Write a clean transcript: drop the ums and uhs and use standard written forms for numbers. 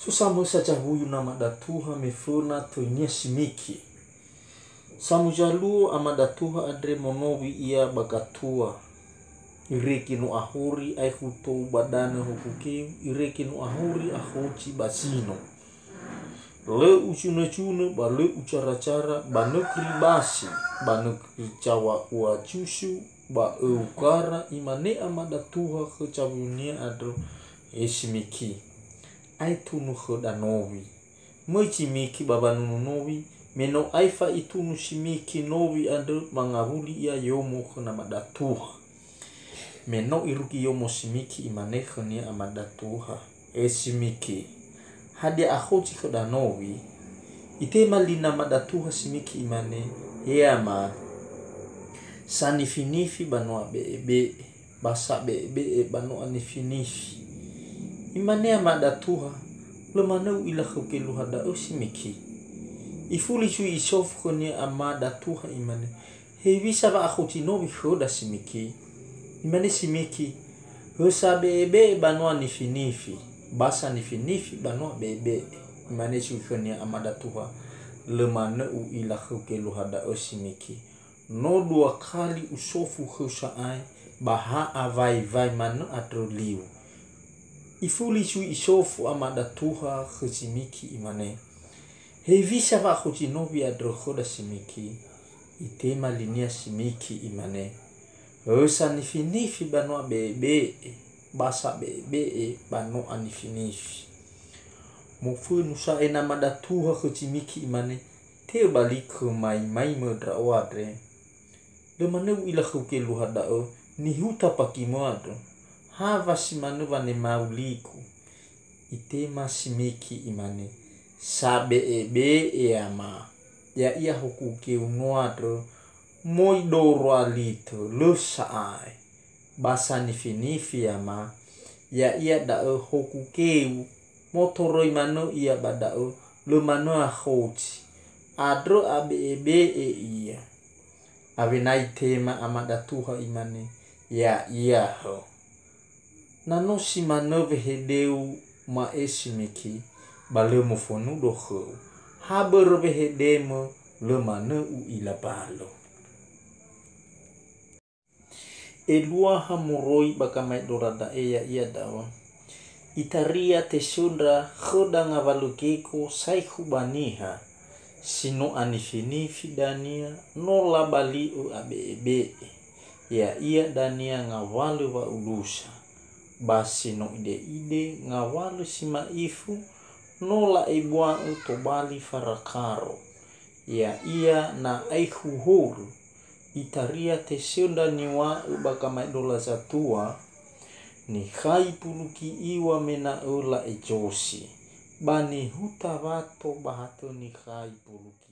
Susamo saja huyu nama datuha mefuna tuinia SIMIKI. Samu jalu ama datuha adre monowi ia bagatua. Ireki no ahuri ai huto badana hukuki, ireki no ahuri ahoci basino. Le ucuna-cuna ba le ucara-cara ba negeri basi, ba negeri Jawa ua jusu ba eukara imane ama datuha ke cabunia adro SIMIKI. Ai tunu danowi moici miki baba nowi meno aifa itunu SIMIKI nowi adro mangahuli ia yomo kena madatuha meno iruki yomo SIMIKI imane kenia amadatuha SIMIKI hadia ahoci danowi ite malina madatuha SIMIKI imane yama sanifinifi banoa bebe basa bebe banoa nifinifi imane amadatuha lemanau ila khokelu hada SIMIKI ifuli chui isof konia amadatuha imane hevisa ba akhoti nowi khoda SIMIKI imane SIMIKI hosa bebe banoa nifinifi basa nifinifi banoa bebe imane chui konia amadatuha lemanau ila khokelu hada SIMIKI no dua kali usofu khosa ai baha avai manu atroliu ifuli chui isofu amadatuha ke SIMIKI imane hevisa va khoti novi adrohoda SIMIKI itema linia SIMIKI imane hosa nifinifi banoa bebe basa bebe banoa nifinifi mofu nusa ena madatuha ke SIMIKI imane te balik mai modra wadre de manu ila khukelu hadao ni huta pakimoado hava simanu vane mauliku itema SIMIKI imane sabe ebe ama ya ia hukuke unuadro moidoro alito lusai basa nifinifi ama ya ia dao hukukeu motoro imano ia badao lumano ahoci adro abe ebe ia avenai tema amadatuha imane ya ia ho nano simano vehedeu ma SIMIKI bale mofonu doho haber vehedemo lemane u ila balo elua hamuroi bakamai dorada eya ia dawa itaria tesundra khoda ngavalukeko saihu baniha sino anifinifi dania no la bali u abebe ya ia dania ngawalu wa ulusa basi no ide ngawalu simaifu nola ibua utobali farakaro ya ia na aihuhuru itaria tesunda niwa ubakama dola zatua ni khai puluki iwa mena ula ejosi bani hutavato bahato ni khai puluki